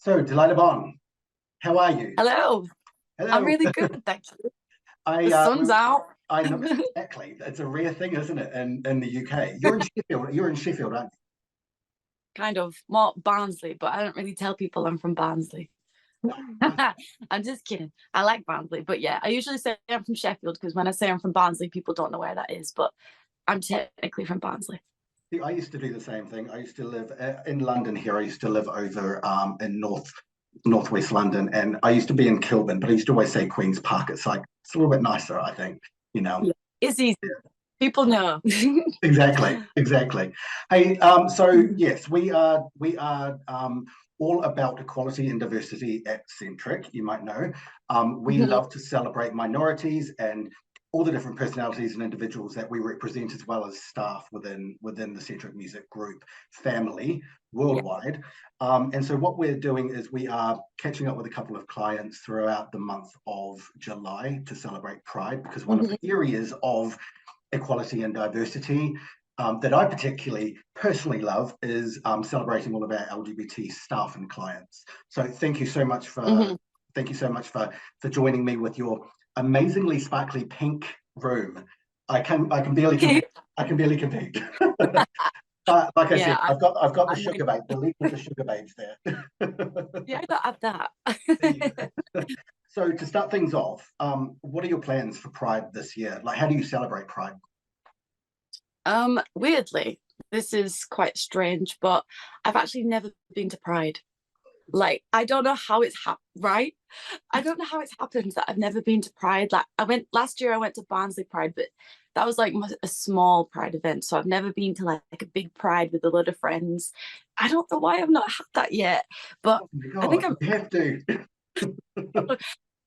So, Delilah Bon, how are you? Hello, I'm Hello. really good, thank you. I The sun's out. I know exactly. It's a rare thing, isn't it, in the UK? You're in Sheffield. You're in Sheffield, aren't Kind of more Barnsley, but I don't really tell people I'm from Barnsley. you? I'm just kidding. I like Barnsley, but yeah, I usually say I'm from Sheffield because when I say I'm from Barnsley, people don't know where that is, but I'm technically from Barnsley. See, I used to do the same thing. I used to live in London here. I used to live over in northwest London, and I used to be in Kilburn, but I used to always say Queens Park. It's like it's a little bit nicer, I think. You know. Yeah. It's easy. People know. Exactly, exactly. Hey, so yes, we are all about equality and diversity at Sentric. You might know, we Mhm. love to celebrate minorities and all the different personalities and individuals that we represent, as well as staff within the Centric Music Group family Yeah. worldwide. And so, what we're doing is we are catching up with a couple of clients throughout the month of July to celebrate Pride, because one of Mhm. the areas of equality and diversity that I particularly personally love is celebrating all of our LGBT staff and clients. So Mhm. thank you so much for joining me with your amazingly sparkly pink room. I can barely compete. I can barely compete. But like I Yeah, said, I've got the I'm sugar like, babe, the lead with the sugar babes there. yeah, I don't have There you that. go. So to start things off, what are your plans for Pride this year? Like, how do you celebrate Pride? Weirdly, this is quite strange, but I've actually never been to Pride. Like, I don't know how it's right? I don't know how it's happened that I've never been to Pride. Like, I went last year, I went to Barnsley Pride, but that was like a small Pride event. So I've never been to like a big Pride with a lot of friends. I don't know why I've not had that yet, but Oh my I think God, I'm you have to. I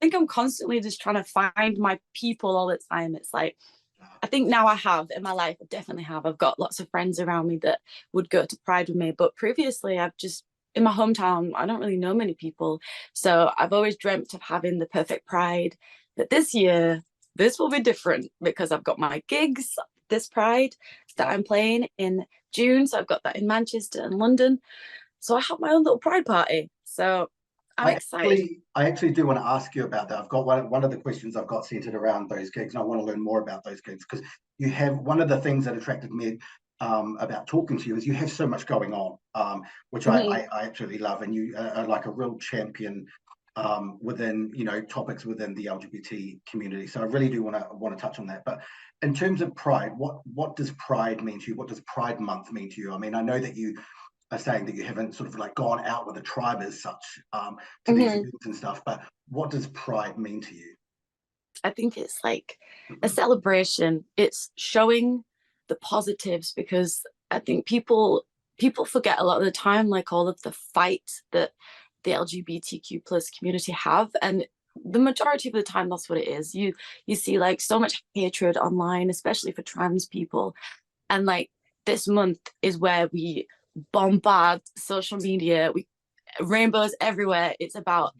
think I'm constantly just trying to find my people all the time. It's like I think now I have in my life, I definitely have. I've got lots of friends around me that would go to Pride with me. But previously, I've just, in my hometown, I don't really know many people. So I've always dreamt of having the perfect Pride. But this year, this will be different because I've got my gigs this Pride that Yeah. I'm playing in June. So I've got that in Manchester and London. So I have my own little Pride party. So I'm excited. I actually do want to ask you about that. I've got one of the questions I've got centered around those gigs, and I want to learn more about those gigs because you have one of the things that attracted me about talking to you is you have so much going on, which Mhm. I absolutely love, and you are like a real champion within topics within the LGBT community. So I really do want to touch on that. But in terms of Pride, what does Pride mean to you? What does Pride Month mean to you? I mean, I know that you are saying that you haven't sort of like gone out with a tribe as such to these Mhm. events and stuff, but what does Pride mean to you? I think it's like a celebration. It's showing the positives because I think people forget a lot of the time, like all of the fight that the LGBTQ plus community have. And the majority of the time that's what it is. You see like so much hatred online, especially for trans people. And like this month is where we bombard social media. We rainbows everywhere. It's about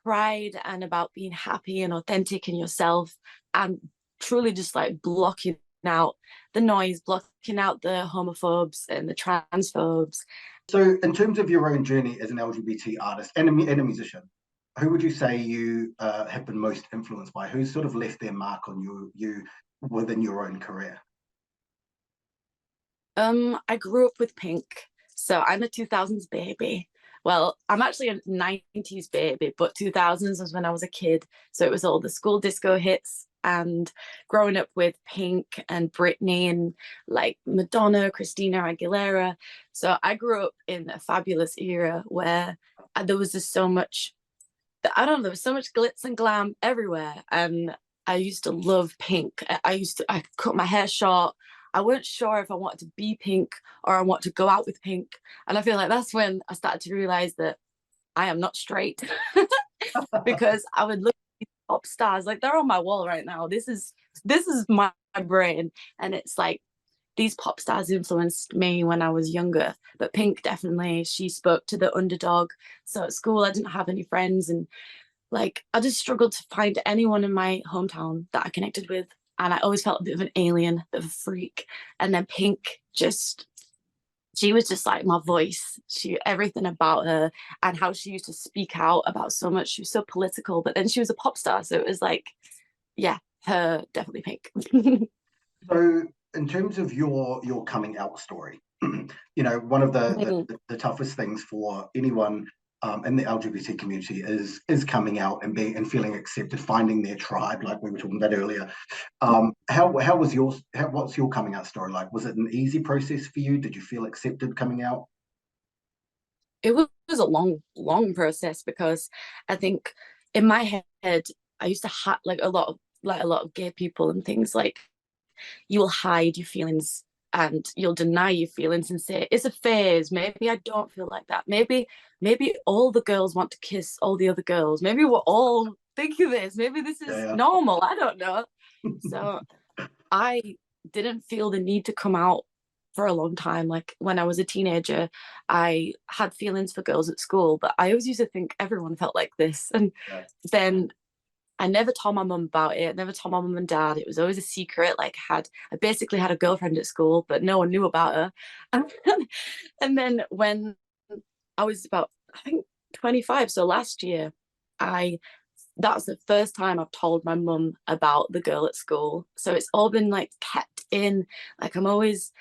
pride and about being happy and authentic in yourself and truly just like blocking out the noise, blocking out the homophobes and the transphobes. So, in terms of your own journey as an LGBT artist and a musician, who would you say you have been most influenced by? Who's sort of left their mark on you within your own career? I grew up with Pink, so I'm a 2000s baby. Well, I'm actually a 90s baby, but 2000s was when I was a kid. So it was all the school disco hits and growing up with Pink and Britney and like Madonna, Christina Aguilera. So I grew up in a fabulous era where there was just so much, I don't know, there was so much glitz and glam everywhere. And I used to love Pink. I cut my hair short. I weren't sure if I wanted to be Pink or I want to go out with Pink. And I feel like that's when I started to realize that I am not straight because I would look at these pop stars like they're on my wall right now. This is my brain, and it's like these pop stars influenced me when I was younger. But Pink definitely, she spoke to the underdog. So at school, I didn't have any friends, and like I just struggled to find anyone in my hometown that I connected with. And I always felt a bit of an alien, a bit of a freak. And then Pink just she was just like my voice. Everything about her and how she used to speak out about so much. She was so political, but then she was a pop star. So it was like, yeah, her definitely Pink. So, in terms of your coming out story, one of the toughest things for anyone in the LGBT community is coming out and being and feeling accepted, finding their tribe, like we were talking about earlier. How was what's your coming out story like? Was it an easy process for you? Did you feel accepted coming out? It was a long process because I think in my head I used to have like a lot of gay people and things like you will hide your feelings and you'll deny your feelings and say it's a phase. Maybe I don't feel like that. Maybe all the girls want to kiss all the other girls. Maybe we're all thinking this. Maybe this is Yeah, normal. I don't know. So I didn't feel the need to come out for a long time. Like when I was a teenager, I had feelings for girls at school, but I always used to think everyone felt like this. And yeah, then I never told my mum about it. I never told my mum and dad. It was always a secret. Like I basically had a girlfriend at school, but no one knew about her. And then when I was about, I think 25, so last year, I that's the first time I've told my mum about the girl at school. So it's all been like kept in. Like I've always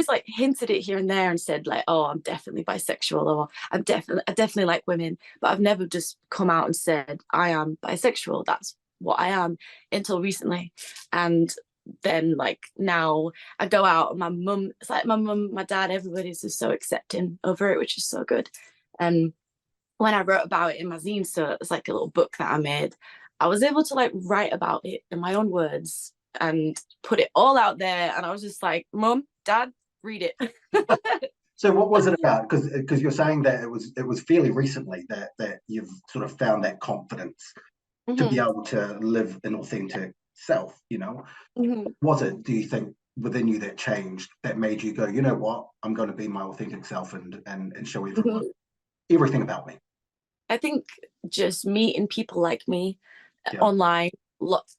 like hinted it here and there and said like, oh, I'm definitely bisexual or I definitely like women, but I've never just come out and said I am bisexual. That's what I am until recently. And then like now I go out and it's like my mum, my dad, everybody's just so accepting over it, which is so good. And when I wrote about it in my zine, so it's like a little book that I made, I was able to like write about it in my own words and put it all out there. And I was just like, Mum, Dad, read it. So what was it about? Because you're saying that it was fairly recently that you've sort of found that confidence to be Mm-hmm. able to live an authentic self, Mm-hmm. Was it, do you think, within you that changed that made you go, you know what, I'm going to be my authentic self and show everyone Mm-hmm. everything about me? I think just meeting people like me Yeah. online,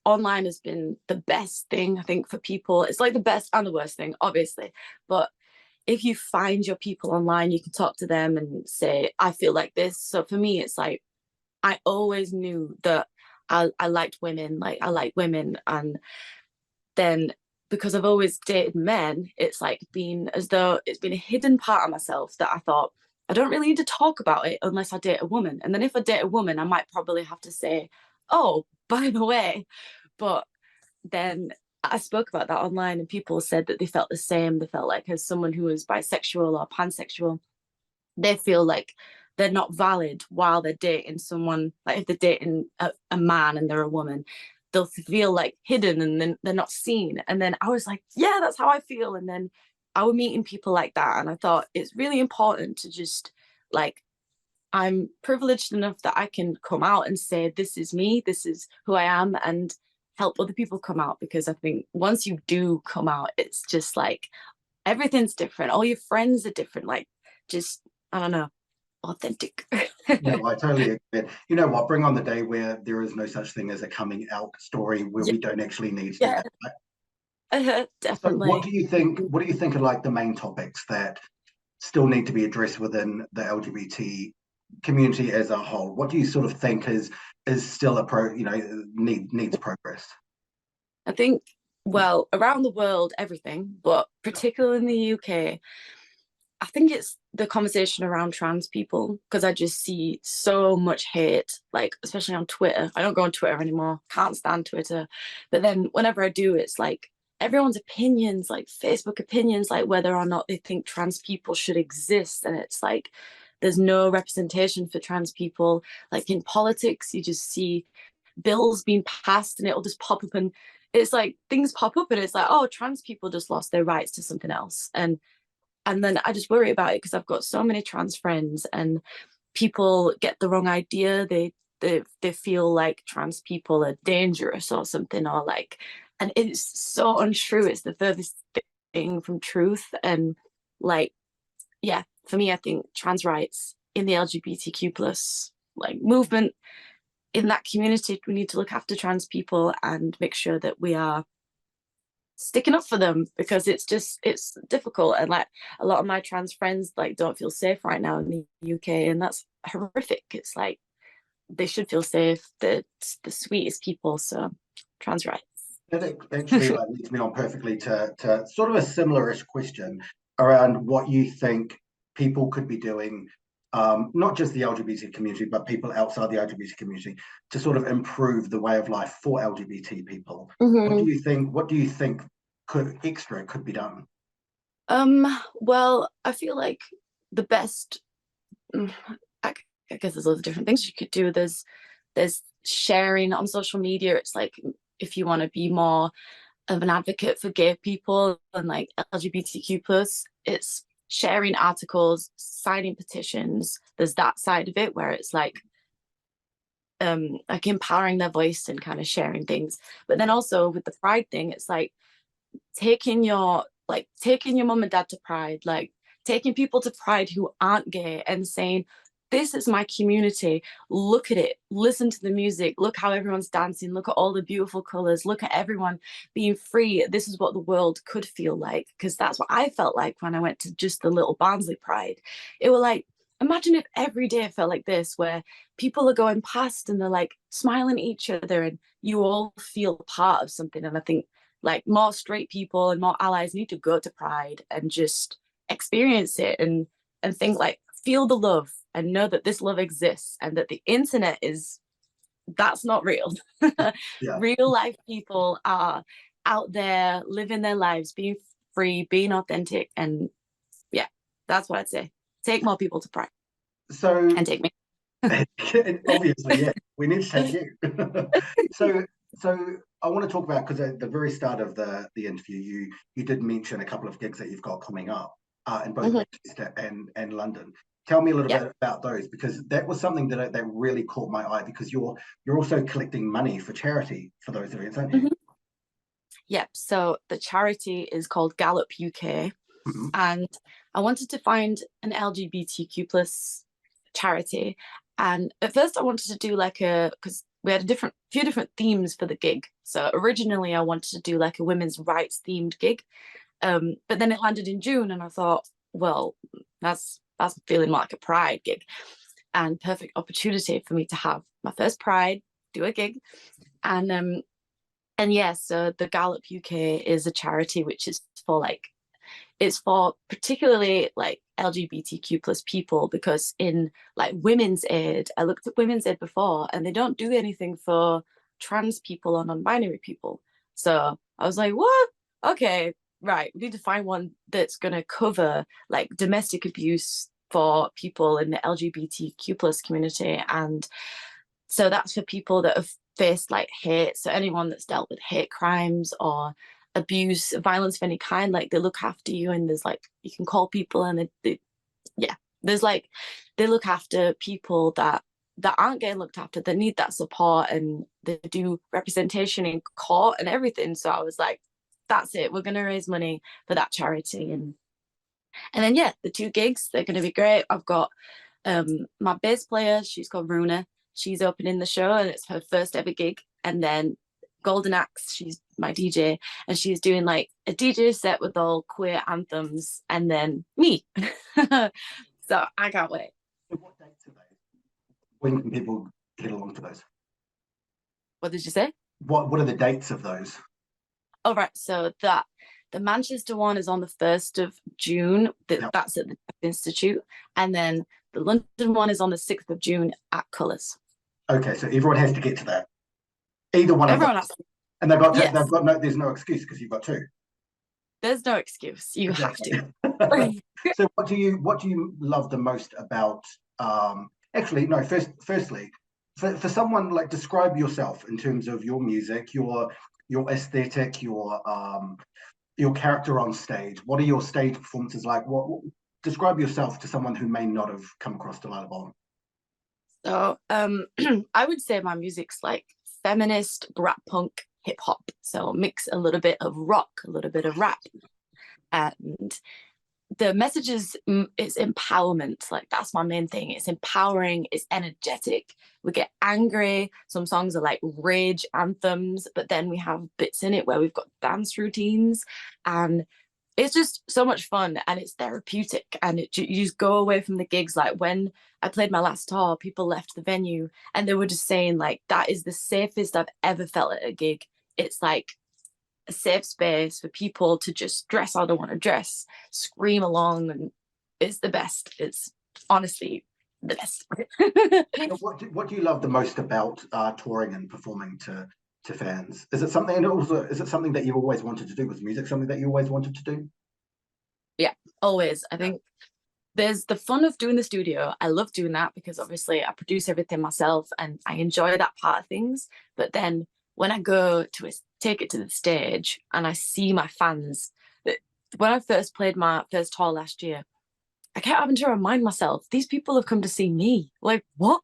online has been the best thing, I think, for people. It's like the best and the worst thing, obviously. But if you find your people online, you can talk to them and say, I feel like this. So for me, it's like I always knew that I liked women, like I like women. And then because I've always dated men, it's like been as though it's been a hidden part of myself that I thought I don't really need to talk about it unless I date a woman. And then if I date a woman, I might probably have to say, oh, by the way. But then I spoke about that online and people said that they felt the same. They felt like as someone who was bisexual or pansexual, they feel like they're not valid while they're dating someone. Like if they're dating a man and they're a woman, they'll feel like hidden and then they're not seen. And then I was like, yeah, that's how I feel. And then I was meeting people like that. And I thought it's really important to just like, I'm privileged enough that I can come out and say, this is me, this is who I am, and help other people come out. Because I think once you do come out, it's just like everything's different. All your friends are different. Like, just, I don't know, authentic. No, I totally agree. You know what? Bring on the day where there is no such thing as a coming out story where Yeah, we don't actually need to do yeah, that. So, what definitely. do you think? What do you think are like the main topics that still need to be addressed within the LGBT community as a whole? What do you sort of think is still needs progress? I think, well, around the world, everything, but particularly in the UK, I think it's the conversation around trans people because I just see so much hate, like especially on Twitter. I don't go on Twitter anymore. Can't stand Twitter. But then whenever I do, it's like everyone's opinions, like Facebook opinions, like whether or not they think trans people should exist. And it's like there's no representation for trans people. Like in politics, you just see bills being passed and it'll just pop up and it's like things pop up and it's like, oh, trans people just lost their rights to something else. And then I just worry about it because I've got so many trans friends and people get the wrong idea. They feel like trans people are dangerous or something, or like, and it's so untrue. It's the furthest thing from truth. And like, yeah, for me, I think trans rights in the LGBTQ plus like movement in that community, we need to look after trans people and make sure that we are sticking up for them, because it's difficult, and like a lot of my trans friends like don't feel safe right now in the UK, and that's horrific. It's like they should feel safe. They're the sweetest people. So trans rights. That actually leads me on perfectly to sort of a similar-ish question around what you think people could be doing, not just the LGBT community, but people outside the LGBT community, to sort of improve the way of life for LGBT people. What do you think? What do you think could be done? Well, I feel like the best. I guess there's lots of different things you could do. There's sharing on social media. It's like if you want to be more of an advocate for gay people and like LGBTQ plus, it's sharing articles, signing petitions. There's that side of it where it's like empowering their voice and kind of sharing things. But then also with the pride thing, it's like taking your mom and dad to pride, like taking people to pride who aren't gay and saying, this is my community, look at it, listen to the music, look how everyone's dancing, look at all the beautiful colors, look at everyone being free. This is what the world could feel like, because that's what I felt like when I went to just the little Barnsley Pride. It was like, imagine if every day felt like this, where people are going past and they're like smiling at each other and you all feel part of something. And I think like more straight people and more allies need to go to Pride and just experience it and think like, feel the love and know that this love exists, and that the internet that's not real. Yeah. Real life people are out there living their lives, being free, being authentic. And yeah, that's what I'd say. Take more people to Pride. So and take me. obviously, yeah, we need to take you. so I want to talk about, because at the very start of the interview, you did mention a couple of gigs that you've got coming up in both Manchester and London. Tell me a little bit about those, because that was something that really caught my eye, because you're also collecting money for charity for those events, aren't you? Yep. So the charity is called Gallup UK, and I wanted to find an LGBTQ plus charity. And at first I wanted to do like because we had a few different themes for the gig. So originally I wanted to do like a women's rights themed gig. But then it landed in June and I thought, well, that's feeling like a Pride gig, and perfect opportunity for me to have my first Pride, do a gig. And yeah, so the Gallup UK is a charity which is for it's for particularly like LGBTQ plus people, because in like women's aid, I looked at women's aid before and they don't do anything for trans people or non-binary people. So I was like, what? Okay, right, we need to find one that's going to cover like domestic abuse for people in the LGBTQ plus community. And so that's for people that have faced like hate. So anyone that's dealt with hate crimes or abuse, violence of any kind, like they look after you, and there's like you can call people and there's like they look after people that aren't getting looked after, that need that support, and they do representation in court and everything. So I was like, that's it, we're gonna raise money for that charity. And then yeah, the two gigs, they're gonna be great. I've got my bass player, she's called Runa, she's opening the show and it's her first ever gig. And then Golden Axe, she's my DJ, and she's doing like a DJ set with all queer anthems, and then me. So I can't wait. What dates are those? When can people get along to those? What did you say? What are the dates of those? All right, so the Manchester one is on the 1st of June. That's at the Institute, and then the London one is on the 6th of June at Colours. Okay, so everyone has to get to that. Either one of them. And they've got there's no excuse because you've got two. There's no excuse. You have to. So what do you love the most about actually no, firstly, for someone, like, describe yourself in terms of your music, your aesthetic, your character on stage. What are your stage performances like? What describe yourself to someone who may not have come across Delilah Bon. So I would say my music's like feminist, rap punk, hip hop. So mix a little bit of rock, a little bit of rap. And the message is it's empowerment. Like that's my main thing. It's empowering, it's energetic. We get angry. Some songs are like rage anthems, but then we have bits in it where we've got dance routines, and it's just so much fun, and it's therapeutic, and you just go away from the gigs. Like when I played my last tour, people left the venue and they were just saying like that is the safest I've ever felt at a gig. It's like a safe space for people to just dress how they want to dress, scream along, and it's the best. It's honestly the best. What do you love the most about touring and performing to fans? Is it something, and also is it something that you always wanted to do? Was music something that you always wanted to do? Yeah, always. I think there's the fun of doing the studio. I love doing that because obviously I produce everything myself and I enjoy that part of things. But then when I go to take it to the stage and I see my fans, when I first played my first tour last year, I kept having to remind myself, these people have come to see me. Like, what?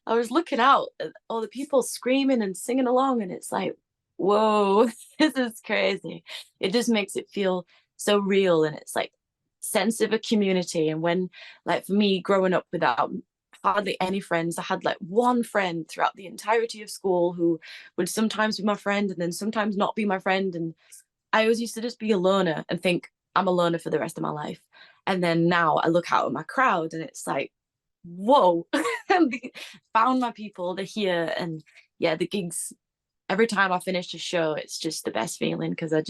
I was looking out at all the people screaming and singing along, and it's like, whoa, this is crazy. It just makes it feel so real, and it's like sense of a community. And when, like, for me, growing up without hardly any friends, I had like one friend throughout the entirety of school who would sometimes be my friend and then sometimes not be my friend. And I always used to just be a loner and think I'm a loner for the rest of my life. And then now I look out at my crowd and it's like, whoa, found my people, they're here. And yeah, the gigs, every time I finish a show, it's just the best feeling because I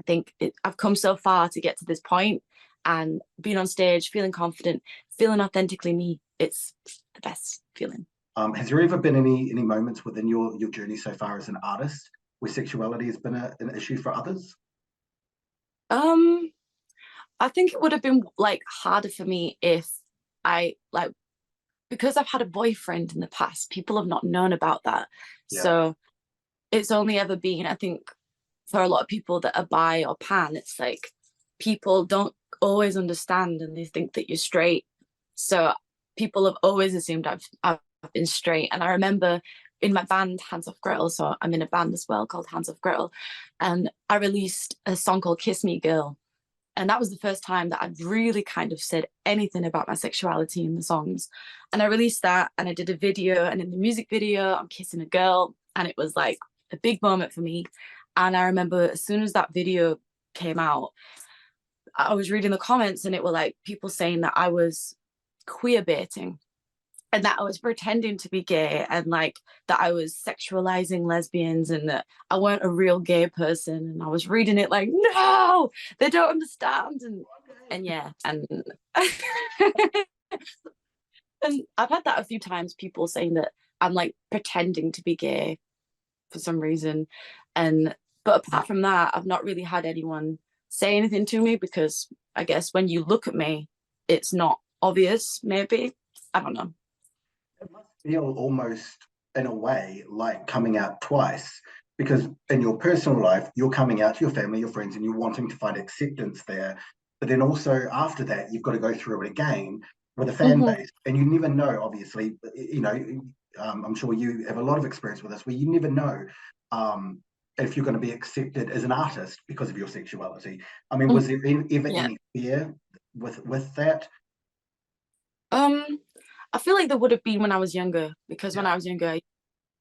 think I've come so far to get to this point, and being on stage, feeling confident, feeling authentically me, it's the best feeling. Has there ever been any moments within your journey so far as an artist where sexuality has been an issue for others? I think it would have been like harder for me if I like, because I've had a boyfriend in the past, people have not known about that. Yeah. So it's only ever been, I think, for a lot of people that are bi or pan, it's like people don't always understand and they think that you're straight. So people have always assumed I've been straight. And I remember in my band Hands Off Gretel, so I'm in a band as well called Hands Off Gretel, and I released a song called Kiss Me Girl. And that was the first time that I'd really kind of said anything about my sexuality in the songs. And I released that and I did a video, and in the music video, I'm kissing a girl. And it was like a big moment for me. And I remember as soon as that video came out, I was reading the comments and it were like people saying that I was queer baiting and that I was pretending to be gay and like that I was sexualizing lesbians and that I weren't a real gay person. And I was reading it like, no, they don't understand. And yeah, and and I've had that a few times, people saying that I'm like pretending to be gay for some reason. And but apart from that, I've not really had anyone say anything to me because I guess when you look at me, it's not obvious, maybe. I don't know. It must feel almost in a way like coming out twice, because in your personal life you're coming out to your family, your friends, and you're wanting to find acceptance there, but then also after that you've got to go through it again with a fan Mm-hmm. base, and you never know, obviously, I'm sure you have a lot of experience with this where you never know um, if you're going to be accepted as an artist because of your sexuality. I mean, was there ever Yeah. any fear with that? Um, I feel like there would have been when I was younger, because when Yeah. I was younger,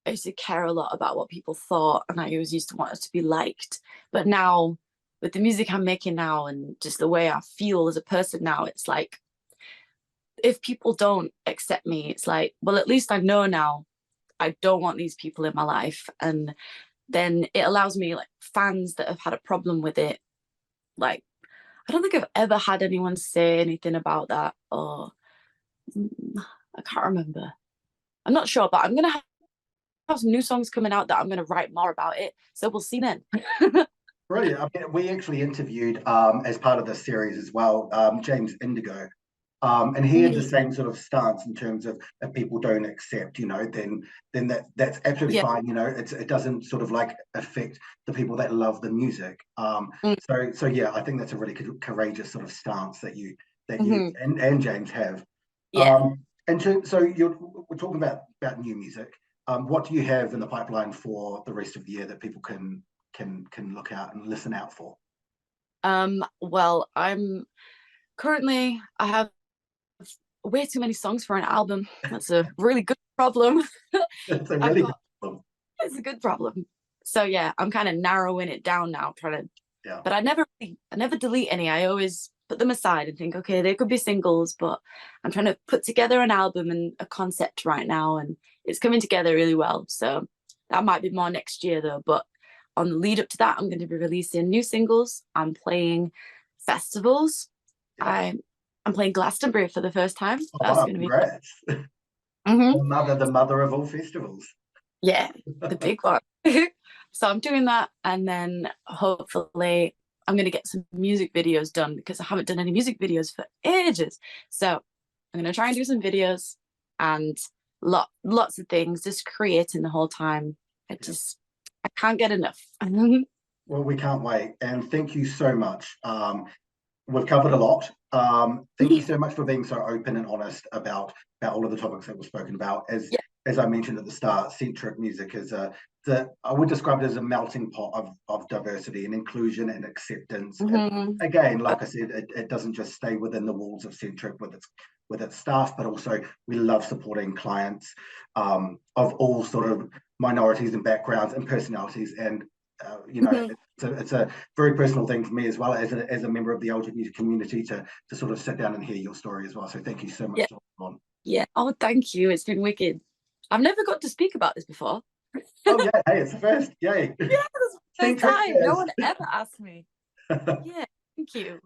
I used to care a lot about what people thought, and I always used to want it to be liked. But now, with the music I'm making now, and just the way I feel as a person now, it's like if people don't accept me, it's like, well, at least I know now I don't want these people in my life. And then it allows me, like, fans that have had a problem with it, like, I don't think I've ever had anyone say anything about that. Or I can't remember. I'm not sure, but I'm gonna have some new songs coming out that I'm gonna write more about it. So we'll see then. Brilliant. I mean, we actually interviewed, as part of this series as well, James Indigo. And he had the same sort of stance in terms of if people don't accept, then that's absolutely Yeah. fine. It doesn't sort of like affect the people that love the music. Mm. So yeah, I think that's a really courageous sort of stance that you Mm-hmm. and James have. Yeah. So we're talking about new music. What do you have in the pipeline for the rest of the year that people can look out and listen out for? Well, I'm currently I have way too many songs for an album. That's a really good problem. It's a I've really got good problem. it's a good problem. So yeah, I'm kind of narrowing it down now, trying to. Yeah. But I never delete any. I always put them aside and think, okay, they could be singles, but I'm trying to put together an album and a concept right now, and it's coming together really well. So that might be more next year though. But on the lead up to that, I'm going to be releasing new singles. I'm playing festivals. Yeah. I'm playing Glastonbury for the first time. Oh, That's wow, going to be congrats. Mhm. The mother of all festivals. Yeah, the big one. So I'm doing that, and then hopefully I'm gonna get some music videos done because I haven't done any music videos for ages. So I'm gonna try and do some videos and lots of things, just creating the whole time. I can't get enough. Well, we can't wait. And thank you so much. We've covered a lot. Thank you so much for being so open and honest about all of the topics that were spoken about. Yeah. As I mentioned at the start, Sentric music is I would describe it as a melting pot of diversity and inclusion and acceptance. And again, like I said, it doesn't just stay within the walls of Sentric with its staff, but also we love supporting clients of all sort of minorities and backgrounds and personalities. And it's a very personal thing for me as well as a member of the LGBT community to sort of sit down and hear your story as well. So thank you so much, Delilah. Yeah. Oh, thank you. It's been wicked. I've never got to speak about this before. Oh yeah, hey, it's the first. Yay. Yeah, that's the first time. No one ever asked me. Yeah, thank you.